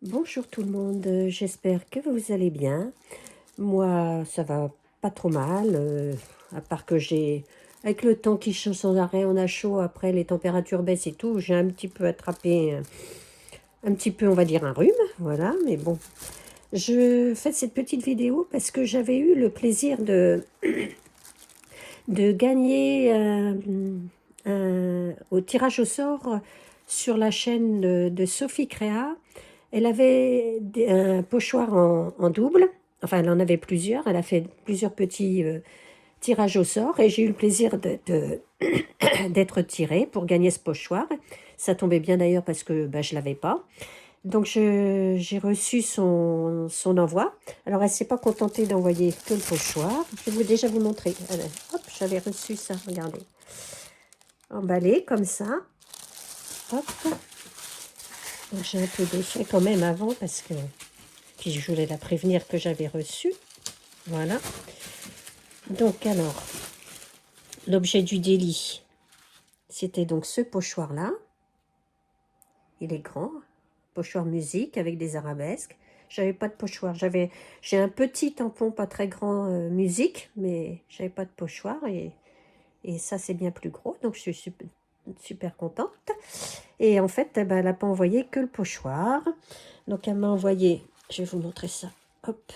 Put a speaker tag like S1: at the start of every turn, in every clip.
S1: Bonjour tout le monde, j'espère que vous allez bien. Moi, ça va pas trop mal, à part que avec le temps qui change sans arrêt, on a chaud, après les températures baissent et tout, j'ai un petit peu attrapé, un petit peu, on va dire, un rhume, voilà, mais bon. Je fais cette petite vidéo parce que j'avais eu le plaisir de gagner au tirage au sort sur la chaîne de Sophie Créa. Elle avait un pochoir en double, enfin elle en avait plusieurs, elle a fait plusieurs petits tirages au sort et j'ai eu le plaisir d'être tirée pour gagner ce pochoir. Ça tombait bien d'ailleurs parce que bah, je ne l'avais pas. Donc j'ai reçu son envoi. Alors elle ne s'est pas contentée d'envoyer que le pochoir. Je vais déjà vous montrer. Alors, hop, j'avais reçu ça, regardez. Emballé comme ça. Hop. J'ai un peu défait quand même avant parce que puis je voulais la prévenir que j'avais reçu. Voilà. Donc alors, l'objet du délit, c'était donc ce pochoir-là. Il est grand, pochoir musique avec des arabesques. J'avais pas de pochoir. J'ai un petit tampon, pas très grand, musique, mais j'avais pas de pochoir et ça c'est bien plus gros, donc je suis super, super contente. Et en fait, eh ben, elle n'a pas envoyé que le pochoir. Donc elle m'a envoyé, je vais vous montrer ça. Hop,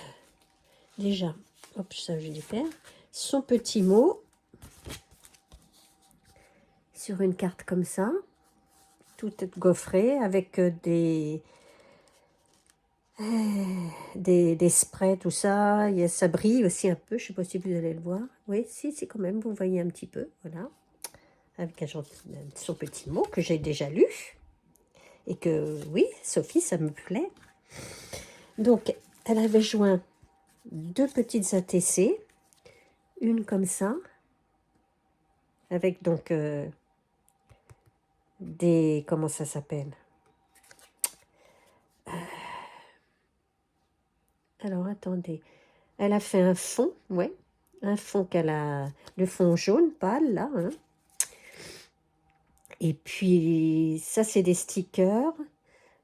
S1: déjà, hop, ça je libère. Son petit mot sur une carte comme ça, tout gaufré avec des sprays, tout ça. Ça brille aussi un peu, je ne sais pas si vous allez le voir. Oui, si, quand même, vous voyez un petit peu, voilà. Avec son petit mot que j'ai déjà lu. Et que, oui, Sophie, ça me plaît. Donc, elle avait joint deux petites ATC, une comme ça, avec donc comment ça s'appelle? Alors, attendez. Elle a fait un fond, ouais. Un fond le fond jaune pâle, là. Hein. Et puis, ça, c'est des stickers.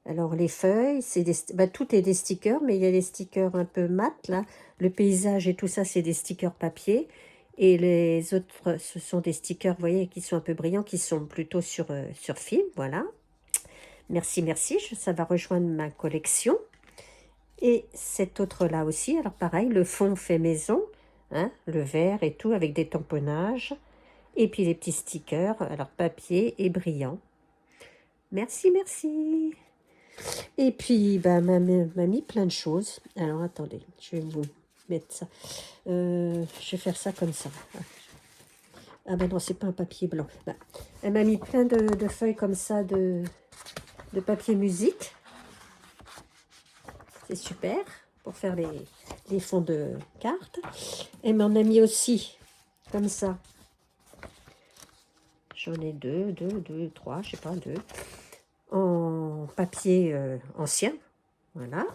S1: Alors, les feuilles, tout est des stickers, mais il y a des stickers un peu mat, là. Le paysage et tout ça, c'est des stickers papier. Et les autres, ce sont des stickers, vous voyez, qui sont un peu brillants, qui sont plutôt sur film, voilà. Merci, merci, ça va rejoindre ma collection. Et cet autre-là aussi, alors pareil, le fond fait maison, hein, le vert et tout, avec des tamponnages. Et puis les petits stickers, alors papier et brillant. Merci, merci. Et puis, bah, m'a mis plein de choses. Alors, attendez, je vais vous mettre ça. Je vais faire ça comme ça. Ah ben non, c'est pas un papier blanc. Bah, elle m'a mis plein de feuilles comme ça de papier musique. C'est super pour faire les fonds de cartes. Elle m'en a mis aussi comme ça. J'en ai deux, trois, je sais pas, deux. En papier ancien. Voilà.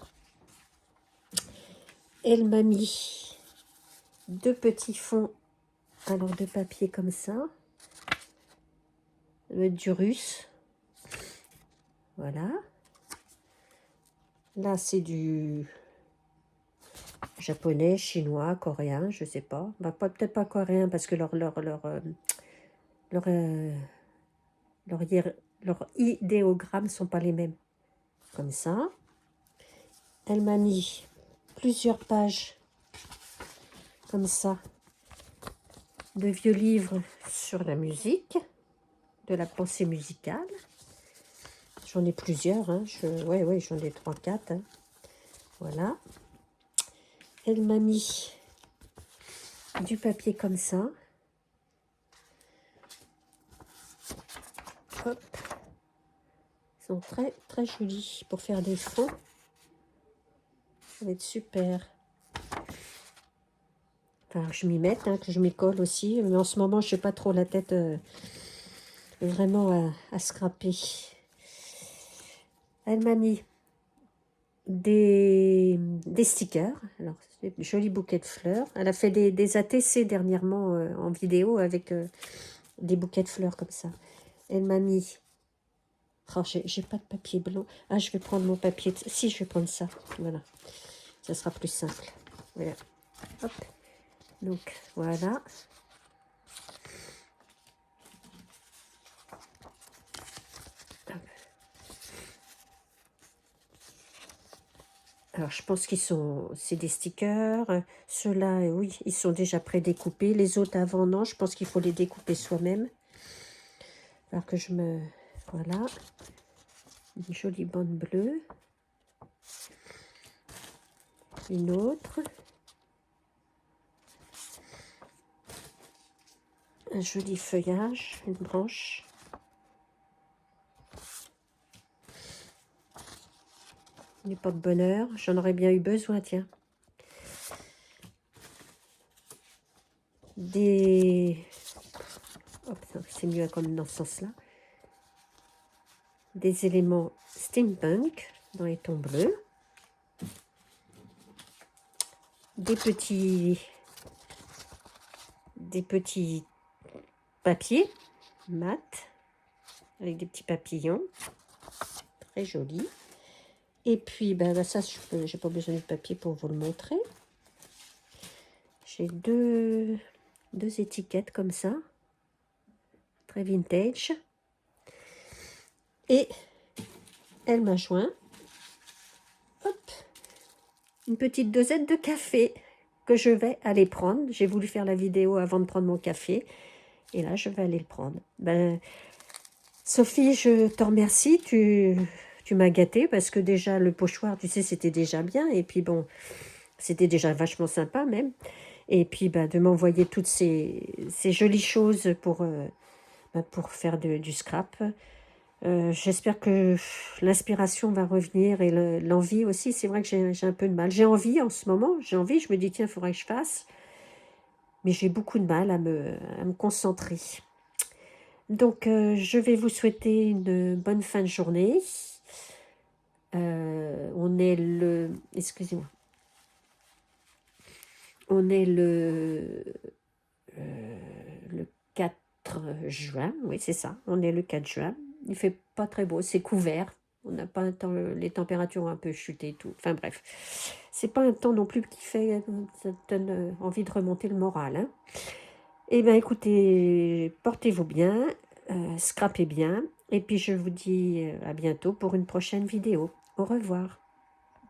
S1: Elle m'a mis deux petits fonds alors de papier comme ça. Du russe. Voilà. Là, c'est du japonais, chinois, coréen, je sais pas. Bah, peut-être pas coréen parce que leur, leur, leurs idéogrammes sont pas les mêmes. Comme ça. Elle m'a mis plusieurs pages comme ça de vieux livres sur la musique, de la pensée musicale. J'en ai plusieurs, hein. Ouais, j'en ai 3-4. Hein. Voilà. Elle m'a mis du papier comme ça. Hop. Ils sont très, très jolis pour faire des fonds. Ça va être super. Enfin, je m'y mette, hein, que je m'y colle aussi. Mais en ce moment, je n'ai pas trop la tête vraiment à scraper. Elle m'a mis des stickers. Alors, c'est un joli bouquet de fleurs. Elle a fait des ATC dernièrement en vidéo avec des bouquets de fleurs comme ça. Elle m'a mis Oh, j'ai pas de papier blanc. Ah, je vais prendre mon papier. Si, je vais prendre ça. Voilà. Ça sera plus simple. Voilà. Hop. Donc, voilà. Alors, je pense qu'ils sont... C'est des stickers. Ceux-là, oui, ils sont déjà prédécoupés. Les autres avant, non. Je pense qu'il faut les découper soi-même. Alors que je me... Voilà. Une jolie bande bleue. Une autre. Un joli feuillage. Une branche. Des porte-bonheur. J'en aurais bien eu besoin, tiens. Des... Oh, c'est mieux comme dans ce sens-là. Des éléments steampunk dans les tons bleus. Des petits papiers mat avec des petits papillons. Très joli. Et puis, ben, ça, j'ai pas besoin de papier pour vous le montrer. J'ai deux étiquettes comme ça. Très vintage. Et elle m'a joint hop, une petite dosette de café que je vais aller prendre. J'ai voulu faire la vidéo avant de prendre mon café. Et là, je vais aller le prendre. Ben, Sophie, je te remercie. Tu m'as gâtée parce que déjà, le pochoir, tu sais, c'était déjà bien. Et puis bon, c'était déjà vachement sympa même. Et puis, ben, de m'envoyer toutes ces jolies choses pour faire du scrap. J'espère que l'inspiration va revenir et l'envie aussi. C'est vrai que j'ai un peu de mal. J'ai envie en ce moment, j'ai envie, je me dis tiens, il faudrait que je fasse. Mais j'ai beaucoup de mal à me concentrer. Donc, je vais vous souhaiter une bonne fin de journée. On est le... Excusez-moi. On est le 4 juin. Oui, c'est ça. On est le 4 juin. Il fait pas très beau, c'est couvert. On n'a pas un temps, les températures ont un peu chuté et tout. Enfin bref, c'est pas un temps non plus qui fait, ça donne envie de remonter le moral. Hein. Eh bien écoutez, portez-vous bien, scrapez bien. Et puis je vous dis à bientôt pour une prochaine vidéo. Au revoir.